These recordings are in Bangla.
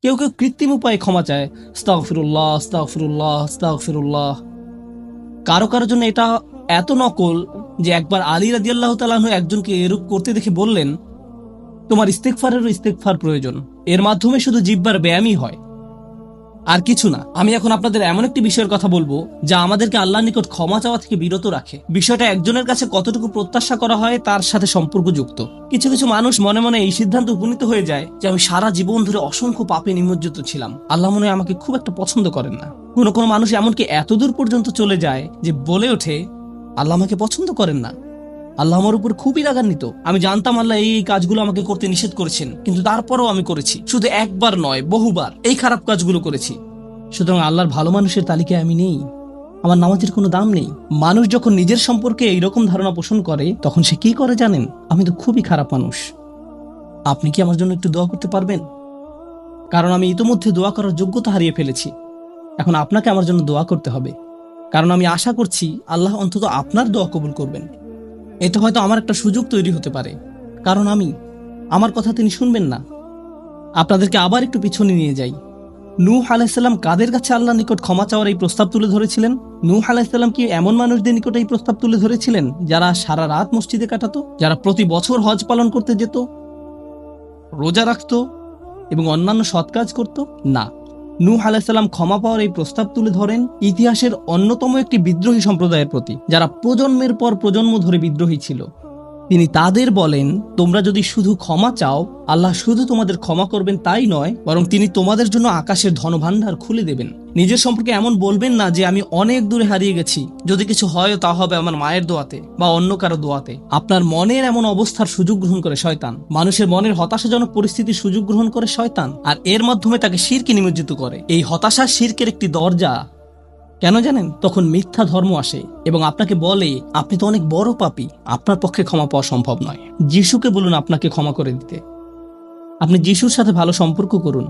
কেউ কেউ কৃত্রিম উপায়ে ক্ষমা চায়, আস্তাগফিরুল্লাহ আস্তাগফিরুল্লাহ আস্তাগফিরুল্লাহ। কারো কারো জন্য এটা এত নকল যে একবার আলী রাদিয়াল্লাহু তাআলা আনহু একজনকে এরূপ করতে দেখে বললেন, তোমার ইস্তেগফারেরও ইস্তেগফার প্রয়োজন, এর মাধ্যমে শুধু জিহ্বার ব্যায়ামই হয়, আর কিছু না। আমি এখন আপনাদের এমন একটি বিষয়ের কথা বলবো যা আমাদেরকে আল্লাহর নিকট ক্ষমা চাওয়া থেকে বিরত রাখে। বিষয়টা একজনের কাছে কতটুকু প্রত্যাশা করা হয় তার সাথে সম্পর্কযুক্ত। কিছু কিছু মানুষ মনে মনে এই সিদ্ধান্ত উপনীত হয়ে যায় যে আমি সারা জীবন ধরে অসংখ্য পাপে নিমজ্জিত ছিলাম, আল্লাহ মনে হয় আমাকে খুব একটা পছন্দ করেন না। কোনো কোনো মানুষ এমনকি এতদূর পর্যন্ত চলে যায় যে বলে ওঠে, আল্লাহ আমাকে পছন্দ করেন না, আল্লাহ আমার উপর খুবই রাগান্বিত। আমি জানতাম আল্লাহ এই কাজগুলো আমাকে করতে নিষেধ করেছেন, কিন্তু তারপরও আমি করেছি। শুধু একবার নয়, বহুবার এই খারাপ কাজগুলো করেছি। সুতরাং আল্লাহর ভালো মানুষের তালিকায় আমি নেই, আমার নামাজের কোনো দাম নেই। মানুষ যখন নিজের সম্পর্কে এইরকম ধারণা পোষণ করে তখন সে কি করে জানেন? আমি তো খুবই খারাপ মানুষ। আপনি কি আমার জন্য একটু দোয়া করতে পারবেন? কারণ আমি ইতোমধ্যে দোয়া করার যোগ্যতা হারিয়ে ফেলেছি। এখন আপনাকে আমার জন্য দোয়া করতে হবে, কারণ আমি আশা করছি আল্লাহ অন্তত আপনার দোয়া কবুল করবেন। এটা হয়তো আমার একটা সুযোগ তৈরি হতে পারে, কারণ আমার কথা তিনি শুনবেন না। আপনাদেরকে আবার একটু পিছনে নিয়ে যাই। নূহ আলাইহিসসালাম কাদের কাছে আল্লাহর নিকট ক্ষমা চাওয়ার এই প্রস্তাব তুলে ধরেছিলেন? নূহ আলাইহিসসালাম কি এমন মানুষদের নিকট এই প্রস্তাব তুলে ধরেছিলেন যারা সারা রাত মসজিদে কাটাতো, যারা প্রতি বছর হজ পালন করতে যেত, রোজা রাখতো এবং অন্যান্য সৎ কাজ করত? না, নূহ আলাইহিসসালাম ক্ষমা পাওয়ার এই প্রস্তাব তুলে ধরেন ইতিহাসের অন্যতম একটি বিদ্রোহী সম্প্রদায়ের প্রতি, যারা প্রজন্মের পর প্রজন্ম ধরে বিদ্রোহী ছিল। তিনি তাদের বলেন, তোমরা যদি শুধু ক্ষমা চাও, আল্লাহ শুধু তোমাদের ক্ষমা করবেন তাই নয়, বরং তিনি তোমাদের জন্য আকাশের ধনভাণ্ডার খুলে দেবেন। নিজের সম্পর্কে এমন বলবেন না যে আমি অনেক দূরে হারিয়ে গেছি, যদি কিছু হয় তা হবে আমার মায়ের দোয়াতে বা অন্য কারো দোয়াতে। আপনার মনের এমন অবস্থার সুযোগ গ্রহণ করে শয়তান। মানুষের মনের হতাশাজনক পরিস্থিতির সুযোগ গ্রহণ করে শয়তান, আর এর মাধ্যমে তাকে শিরকে নিমজ্জিত করে। এই হতাশা শিরকের একটি দরজা। কেন জানেন? তখন মিথ্যা ধর্ম আসে এবং আপনাকে বলে আপনি তো অনেক বড় পাপী, আপনার পক্ষে ক্ষমা পাওয়া সম্ভব নয়। যিশুকে বলুন আপনাকে ক্ষমা করে দিতে। আপনি যিশুর সাথে ভালো সম্পর্ক করুন,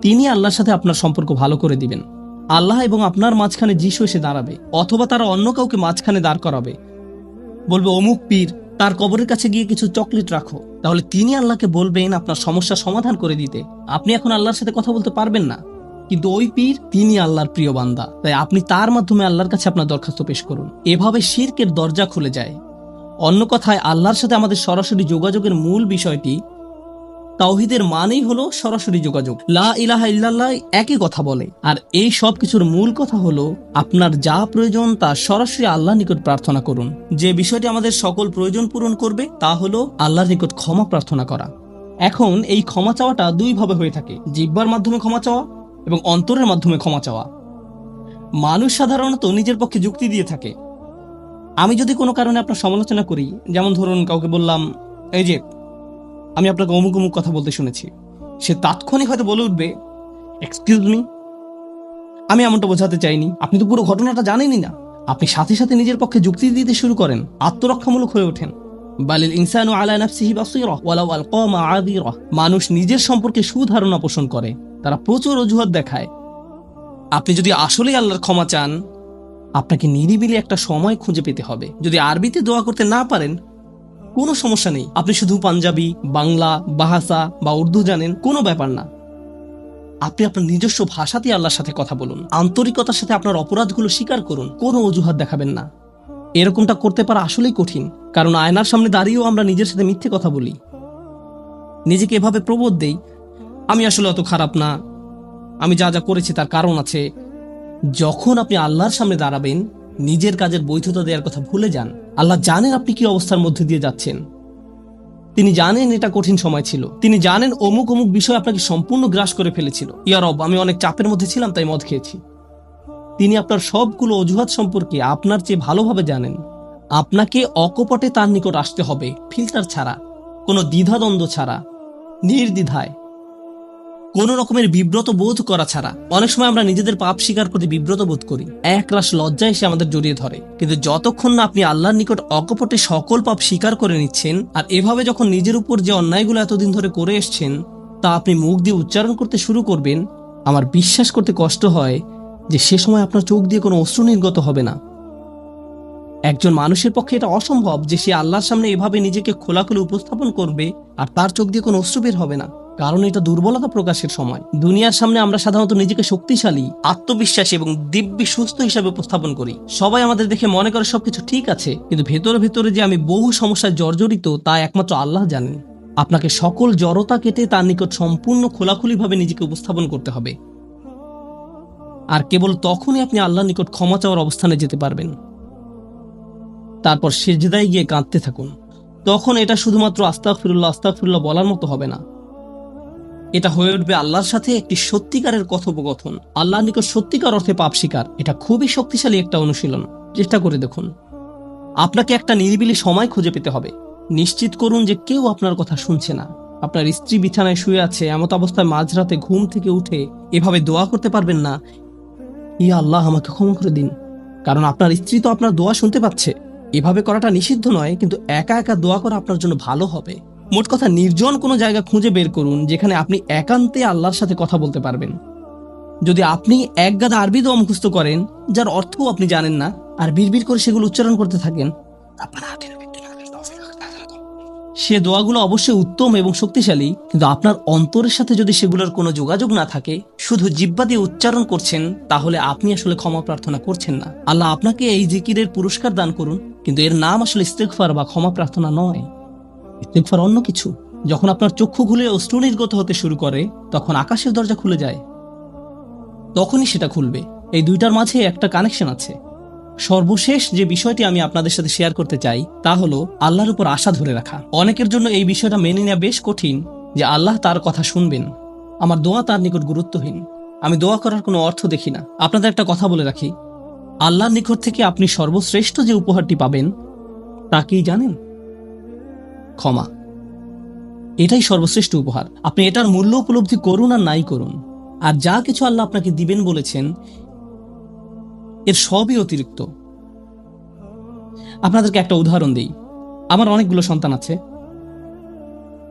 তিনি আল্লাহর সাথে আপনার সম্পর্ক ভালো করে দিবেন। আল্লাহ এবং আপনার মাঝখানে যিশু এসে দাঁড়াবে, অথবা তারা অন্য কাউকে মাঝখানে দাঁড় করাবে, বলবে অমুক পীর, তার কবরের কাছে গিয়ে কিছু চকলেট রাখো। তাহলে তিনি আল্লাহকে বলবেন আপনার সমস্যা সমাধান করে দিতে। আপনি এখন আল্লাহর সাথে কথা বলতে পারবেন না, কিন্তু ওই পীর তিনি আল্লাহর প্রিয় বান্দা, তাই আপনি তার মাধ্যমে আল্লাহর কাছে আপনার দরখাস্ত পেশ করুন। এভাবে শিরকের দরজা খুলে যায়। অন্য কথায়, আল্লাহর সাথে আমাদের সরাসরি যোগাযোগের মূল বিষয়টি, তাওহীদের মানেই হলো সরাসরি যোগাযোগ। লা ইলাহা ইল্লাল্লাহ একই কথা বলে, আর এই সব কিছুর মূল কথা হলো আপনার যা প্রয়োজন তা সরাসরি আল্লাহর নিকট প্রার্থনা করুন। যে বিষয়টি আমাদের সকল প্রয়োজন পূরণ করবে তা হলো আল্লাহর নিকট ক্ষমা প্রার্থনা করা। এখন এই ক্ষমা চাওয়াটা দুই ভাবে হয়ে থাকে, জিহ্বার মাধ্যমে ক্ষমা চাওয়া এবং অন্তরের মাধ্যমে ক্ষমা চাওয়া। মানুষ সাধারণত নিজের পক্ষে যুক্তি দিয়ে থাকে। আমি যদি কোনো কারণে আপনার সমালোচনা করি, যেমন ধরুন কাউকে বললাম, এই যে আমি আপনাকে অমুক অমুক কথা বলতে শুনেছি, সে তাৎক্ষণিক হয়তো বলে উঠবে, এক্সকিউজ মি, আমি এমনটা বোঝাতে চাইনি, আপনি তো পুরো ঘটনাটা জানেনই না। আপনি সাথে সাথে নিজের পক্ষে যুক্তি দিতে শুরু করেন, আত্মরক্ষামূলক হয়ে ওঠেন। বালিল ইনসানু আলা নাফসিহি বাসীরা ওয়ালাউ আলকা মাআযিরা। মানুষ নিজের সম্পর্কে সুধারণা পোষণ করে, তারা প্রচুর অজুহাত দেখায়। আপনি যদি আসলেই আল্লাহর ক্ষমা চান, আপনাকে নিরিবিলি একটা সময় খুঁজে পেতে হবে। যদি আরবিতে দোয়া করতে না পারেন, কোনো সমস্যা নেই, আপনি শুধু পাঞ্জাবি, বাংলা, বাহাসা বা উর্দু জানেন, কোনো ব্যাপার না। আপনি আপনার নিজস্ব ভাষাতে আল্লাহর সাথে কথা বলুন, আন্তরিকতার সাথে আপনার অপরাধগুলো স্বীকার করুন, কোনো অজুহাত দেখাবেন না। এরকমটা করতে পারা আসলেই কঠিন, কারণ আয়নার সামনে দাঁড়িয়েও আমরা নিজের সাথে মিথ্যে কথা বলি, নিজেকে এভাবে প্রবোধ দেই, আমি আসলে অত খারাপ না, আমি যা যা করেছি তার কারণ আছে। যখন আপনি আল্লাহর সামনে দাঁড়াবেন, নিজের কাজের বৈধতা দেওয়ার কথা ভুলে যান। আল্লাহ জানেন আপনি কি অবস্থার মধ্যে দিয়ে যাচ্ছেন, তিনি জানেন এটা কঠিন সময় ছিল, তিনি জানেন অমুক অমুক বিষয় আপনাকে সম্পূর্ণ গ্রাস করে ফেলেছিল। ইয়া রব, আমি অনেক চাপের মধ্যে ছিলাম তাই মদ খেয়েছি। তিনি আপনার সবগুলো অজুহাত সম্পর্কে আপনার চেয়ে ভালোভাবে জানেন। আপনাকে অকপটে তার নিকট আসতে হবে, ফিল্টার ছাড়া, কোনো দ্বিধাদ্বন্দ্ব ছাড়া, নির্দ্বিধায়, কোনো রকমের বিব্রত বোধ করা ছাড়া। অনেক সময় আমরা নিজেদের পাপ স্বীকার করতে বিব্রত বোধ করি, একরাশ লজ্জা এসে আমাদের জড়িয়ে ধরে। কিন্তু যতক্ষণ না আপনি আল্লাহর নিকট অকপটে সকল পাপ স্বীকার করে নিচ্ছেন, আর এভাবে যখন নিজের উপর যে অন্যায়গুলো এতদিন ধরে করে এসছেন তা আপনি মুখ দিয়ে উচ্চারণ করতে শুরু করবেন, আমার বিশ্বাস করতে কষ্ট হয় যে সে সময় আপনার চোখ দিয়ে কোনো অশ্রু নির্গত হবে না। একজন মানুষের পক্ষে এটা অসম্ভব যে সে আল্লাহর সামনে এভাবে নিজেকে খোলাখুলি উপস্থাপন করবে আর তার চোখ দিয়ে কোনো অশ্রু বের হবে না। কারণ এটা দুর্বলতা প্রকাশের সময়। দুনিয়ার সামনে আমরা সাধারণত নিজেকে শক্তিশালী, আত্মবিশ্বাসী এবং দিব্যি সুস্থ হিসাবে উপস্থাপন করি। সবাই আমাদের দেখে মনে করে সবকিছু ঠিক আছে, কিন্তু ভেতরে ভেতরে যে আমি বহু সমস্যায় জর্জরিত তা একমাত্র আল্লাহ জানেন। আপনাকে সকল জড়তা কেটে তার নিকট সম্পূর্ণ খোলাখুলিভাবে নিজেকে উপস্থাপন করতে হবে, আর কেবল তখনই আপনি আল্লাহর নিকট ক্ষমা চাওয়ার অবস্থানে যেতে পারবেন। তারপর সিজদায় গিয়ে কাঁদতে থাকুন। তখন এটা শুধুমাত্র আস্তাগফিরুল্লাহ আস্তাগফিরুল্লাহ বলার মতো হবে না, এটা হয়ে উঠবে আল্লাহর সাথে একটি সত্যিকারের কথোপকথন, আল্লাহর নিকট সত্যিকার অর্থে পাপ স্বীকার। এটা খুবই শক্তিশালী একটা অনুশীলন, চেষ্টা করে দেখুন। আপনাকে একটা নিরিবিলি সময় খুঁজে পেতে হবে। নিশ্চিত করুন যে কেউ আপনার কথা শুনছে না। আপনার স্ত্রী বিছানায় শুয়ে আছে, এমত অবস্থায় মাঝরাতে ঘুম থেকে উঠে এভাবে দোয়া করতে পারবেন না, ইয়া আল্লাহ আমাকে ক্ষমা করে দিন, কারণ আপনার স্ত্রী তো আপনার দোয়া শুনতে পাচ্ছে। এভাবে করাটা নিষিদ্ধ নয়, কিন্তু একা একা দোয়া করা আপনার জন্য ভালো হবে। মোট কথা, নির্জন কোনো জায়গা খুঁজে বের করুন যেখানে আপনি একান্তে আল্লাহর সাথে কথা বলতে পারবেন। যদি আপনি এক গাদা আরবি দোয়া মুখস্থ করেন যার অর্থও আপনি জানেন না, আর বিড়বিড় করে সেগুলো উচ্চারণ করতে থাকেন, সে দোয়াগুলো অবশ্যই উত্তম এবং শক্তিশালী, কিন্তু আপনার অন্তরের সাথে যদি সেগুলোর কোনো যোগাযোগ না থাকে, শুধু জিহ্বা দিয়ে উচ্চারণ করছেন, তাহলে আপনি আসলে ক্ষমা প্রার্থনা করছেন না। আল্লাহ আপনাকে এই জিকিরের পুরস্কার দান করুন, কিন্তু এর নাম আসলে ইস্তেগফার বা ক্ষমা প্রার্থনা নয়। ইস্তেগফার অন্য কিছু। যখন আপনার চক্ষু খুলে অশ্রু নির্গত হতে শুরু করে, তখন আকাশের দরজা খুলে যায়, তখনই সেটা খুলবে। এই দুইটার মাঝে একটা কানেকশন আছে। সর্বশেষ যে বিষয়টি আমি আপনাদের সাথে শেয়ার করতে চাই তা হলো আল্লাহর উপর আশা ধরে রাখা। অনেকের জন্য এই বিষয়টা মেনে নেওয়া বেশ কঠিন যে আল্লাহ তার কথা শুনবেন। আমার দোয়া তার নিকট গুরুত্বহীন, আমি দোয়া করার কোনো অর্থ দেখি না। আপনাদের একটা কথা বলে রাখি, আল্লাহর নিকট থেকে আপনি সর্বশ্রেষ্ঠ যে উপহারটি পাবেন তা কি জানেন? ক্ষমা। এটাই সর্বশ্রেষ্ঠ উপহার। আপনি এটার মূল্য উপলব্ধি করুন আর নাই করুন, আর যা কিছু আল্লাহ আপনাকে দিবেন বলেছেন এর সবই অতিরিক্ত। আপনাদেরকে একটা উদাহরণ দেই। আমার অনেকগুলো সন্তান আছে।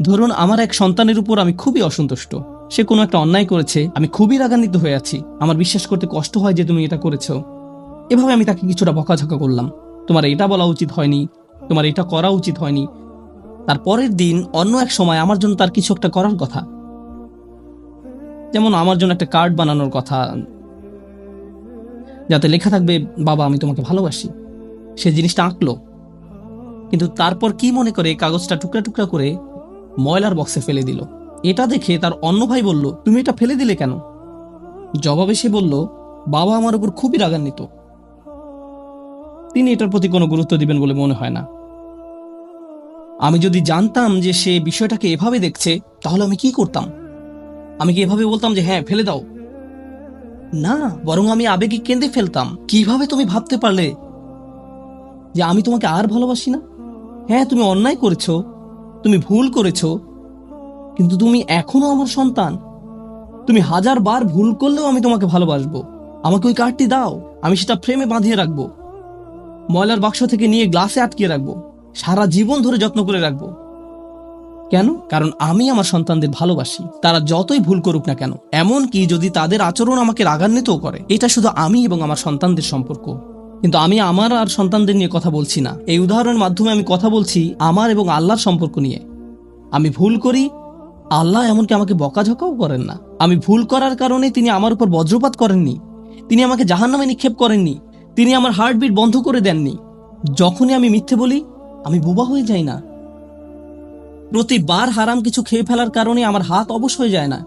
ধরুন আমার এক সন্তানের উপর আমি খুবই অসন্তুষ্ট। সে কোনো একটা অন্যায় করেছে, আমি খুবই রাগান্বিত হয়ে আছি। আমার বিশ্বাস করতে কষ্ট হয় যে তুমি এটা করেছো। এভাবে আমি তাকে কিছুটা বকাঝকা করলাম, তোমার এটা বলা উচিত হয়নি, তোমার এটা করা উচিত হয়নি। তার পরের দিন অন্য এক সময় আমার জন্য তার কিছু একটা করার কথা, যেমন আমার জন্য একটা কার্ড বানানোর কথা, যাতে লেখা থাকবে বাবা আমি তোমাকে ভালোবাসি। সে জিনিসটা আঁকলো, কিন্তু তারপর কি মনে করে কাগজটা টুকরা টুকরা করে ময়লার বক্সে ফেলে দিল। এটা দেখে তার অন্য ভাই বলল, তুমি এটা ফেলে দিলে কেন? জবাবে সে বলল, বাবা আমার উপর খুবই রাগান্বিত, তিনি এটার প্রতি কোনো গুরুত্ব দিবেন বলে মনে হয় না। আমি যদি জানতাম যে সে বিষয়টাকে এভাবে দেখছে, তাহলে আমি কি করতাম? আমি কি এভাবে বলতাম যে হ্যাঁ ফেলে দাও? না, বরং আমি আবেগে কেঁদে ফেলতাম, কিভাবে তুমি ভাবতে পারলে যে আমি তোমাকে আর ভালোবাসি না? হ্যাঁ তুমি অন্যায় করেছো, তুমি ভুল করেছো, কিন্তু তুমি এখনো আমার সন্তান। তুমি 1000 বার ভুল করলেও আমি তোমাকে ভালোবাসবো। আমাকে ওই কার্ডটি দাও, আমি সেটা ফ্রেমে বাঁধিয়ে রাখবো, ময়লার বাক্স থেকে নিয়ে গ্লাসে আটকিয়ে রাখবো, সারা জীবন ধরে যত্ন করে রাখবো। কেন? কারণ আমি আমার সন্তানদের ভালোবাসি, তারা যতই ভুল করুক না কেন, এমনকি যদি তাদের আচরণ আমাকে রাগান্বিতও করে। এটা শুধু আমি এবং আমার সন্তানদের সম্পর্ক। কিন্তু আমি আমার আর সন্তানদের নিয়ে কথা বলছি না। এই উদাহরণের মাধ্যমে আমি কথা বলছি আমার এবং আল্লাহর সম্পর্ক নিয়ে। আমি ভুল করি, আল্লাহ এমনকি আমাকে বকাঝকাও করেন না। আমি ভুল করার কারণে তিনি আমার উপর বজ্রপাত করেননি, তিনি আমাকে জাহান্নামে নিক্ষেপ করেননি, তিনি আমার হার্টবিট বন্ধ করে দেননি। যখনই আমি মিথ্যে বলি, আমি বোবা হয়ে যাই না। প্রতিবার হারাম কিছু খেয়ে ফেলার কারণে আমার হাত অবশ হয়ে যায় না।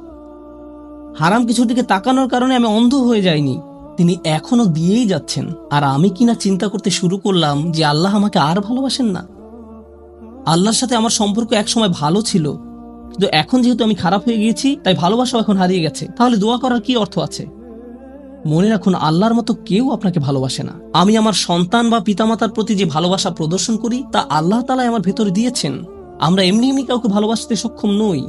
হারাম কিছুর দিকে তাকানোর কারণে আমি অন্ধ হয়ে যাইনি। তিনি এখনো দিয়েই যাচ্ছেন। আর আমি কিনা চিন্তা করতে শুরু করলাম যে আল্লাহ আমাকে আর ভালোবাসেন না। আল্লাহর সাথে আমার সম্পর্ক একসময় ভালো ছিল, কিন্তু এখন যেহেতু আমি খারাপ হয়ে গিয়েছি, তাই ভালোবাসাও এখন হারিয়ে গেছে। তাহলে দোয়া করার কি অর্থ আছে? মনে রাখুন, আল্লাহর মতো কেউ আপনাকে ভালোবাসে না। আমি আমার সন্তান বা পিতামাতার প্রতি যে ভালোবাসা প্রদর্শন করি, তা আল্লাহ তাআলা আমার ভেতরে দিয়েছেন। আমরা এমনি এমনি কাউকে ভালোবাসতে সক্ষম নই।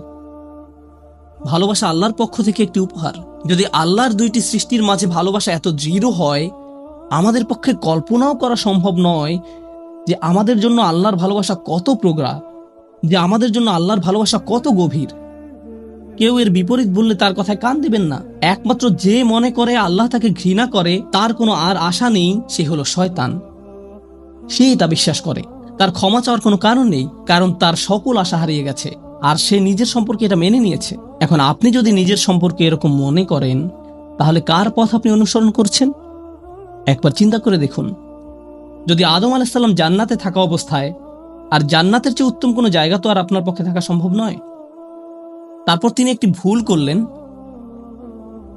ভালোবাসা আল্লাহর পক্ষ থেকে একটি উপহার। যদি আল্লাহর দুইটি সৃষ্টির মাঝে ভালোবাসা এত দৃঢ় হয়, আমাদের পক্ষে কল্পনাও করা সম্ভব নয় যে আমাদের জন্য আল্লাহর ভালোবাসা কত প্রগাঢ়, যে আমাদের জন্য আল্লাহর ভালোবাসা কত গভীর। কেউ এর বিপরীত বললে তার কথায় কান দিবেন না। একমাত্র যে মনে করে আল্লাহ তাকে ঘৃণা করে, তার কোনো আর আশা নেই, সে হলো শয়তান। সে এটা বিশ্বাস করে। তার ক্ষমা চাওয়ার কোনো কারণ নেই, কারণ তার সকল আশা হারিয়ে গেছে। আর সে নিজের সম্পর্কে এটা মেনে নিয়েছে। এখন আপনি যদি নিজের সম্পর্কে এরকম মনে করেন, তাহলে কার পথ আপনি অনুসরণ করছেন? একবার চিন্তা করে দেখুন, যদি আদম আলাইহিস সালাম জান্নাতে থাকা অবস্থায়, আর জান্নাতের চেয়ে উত্তম কোনো জায়গা তো আর আপনার পক্ষে থাকা সম্ভব নয়, তারপর তিনি একটি ভুল করলেন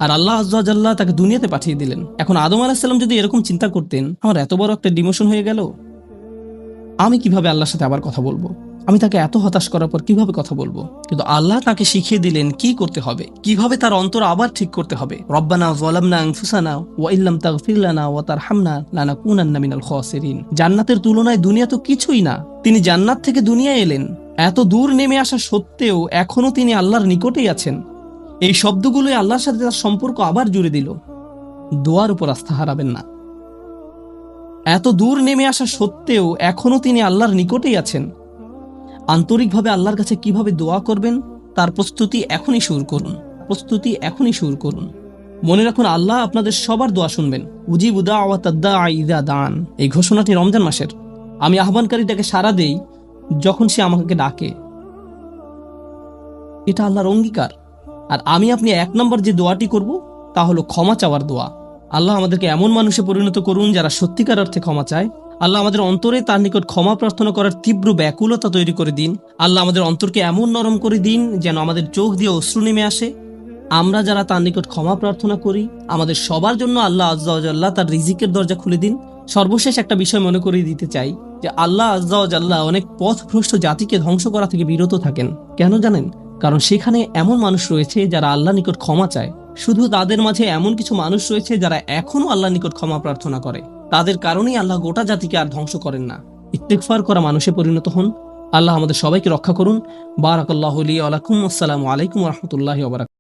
আর আল্লাহ আযজা ওয়া জাল্লা তাকে দুনিয়াতে পাঠিয়ে দিলেন। এখন আদম আলাইহিস সালাম যদি এরকম চিন্তা করতেন, আমার এত বড় একটা ডিমোশন হয়ে গেল, আমি কিভাবে আল্লাহর সাথে আবার কথা বলবো? আমি তাকে এত হতাশ করার পর কিভাবে কথা বলবো? কিন্তু আল্লাহ তাকে শিখিয়ে দিলেন কি করতে হবে, কিভাবে তার অন্তর আবার ঠিক করতে হবে। রব্বানা যালামনা আনফুসানা ওয়া ইল্লাম তাগফির লানা ওয়া তারহামনা লানাকুনান্না মিনাল খাসিরিন। জান্নাতের তুলনায় দুনিয়া তো কিছুই না। তিনি জান্নাত থেকে দুনিয়ায় এলেন, এত দূর নেমে আসা সত্ত্বেও এখনো তিনি আল্লাহর নিকটেই আছেন। এই শব্দগুলোই আল্লাহর সাথে তার সম্পর্ক আবার জুড়ে দিল। দোয়ার উপর আস্থা হারাবেন না। এত দূর নেমে আসা সত্ত্বেও এখনো তিনি আল্লাহর নিকটেই আছেন। আন্তরিকভাবে আল্লাহর কাছে কিভাবে দোয়া করবেন তার প্রস্তুতি এখনই শুরু করুন। মনে রাখুন, আল্লাহ আপনাদের সবার দোয়া শুনবেন। উজিবু দাওয়াতাদ দাঈ ইযা দান, এই ঘোষণাটি রমজান মাসের। আমি আহ্বানকারীটাকে সাড়া দেই যখন সে আমাকে ডাকে। এটা আল্লাহর অঙ্গীকার। আর আমি আপনি 1 নম্বর যে দোয়াটি করব তা হলো ক্ষমা চাওয়ার দোয়া। আল্লাহ আমাদেরকে এমন মানুষে পরিণত করুন যারা সত্যিকার অর্থে ক্ষমা চায়। আল্লাহ আমাদের অন্তরে তার নিকট ক্ষমা প্রার্থনা করার তীব্র ব্যাকুলতা তৈরি করে দিন। আল্লাহ আমাদের অন্তরকে এমন নরম করে দিন যেন আমাদের চোখ দিয়ে অশ্রু নেমে আসে। আমরা যারা তার নিকট ক্ষমা প্রার্থনা করি, আমাদের সবার জন্য আল্লাহ আযজা ওয়া জাল্লা তার রিজিকের দরজা খুলে দিন। সর্বশেষ একটা বিষয় মনে করিয়ে দিতে চাই যে আল্লাহ আযজা ওয়া জাল্লা অনেক পথভ্রষ্ট জাতিকে ধ্বংস করা থেকে বিরত থাকেন। কেন জানেন? কারণ সেখানে এমন মানুষ রয়েছে যারা আল্লাহর নিকট ক্ষমা চায়। শুধু তাদের মাঝে এমন কিছু মানুষ রয়েছে যারা এখনো আল্লাহর নিকট ক্ষমা প্রার্থনা করে। তাদের কারণেই আল্লাহ গোটা জাতিকে আর ধ্বংস করেন না। ইস্তিগফার করা মানুষে পরিণত হন। আল্লাহ আমাদের সবাইকে রক্ষা করুন। বারাকাল্লাহু লি ওয়া লাকুম। আসসালামু আলাইকুম ওয়া রাহমাতুল্লাহি ওয়া বারাকাতুহু।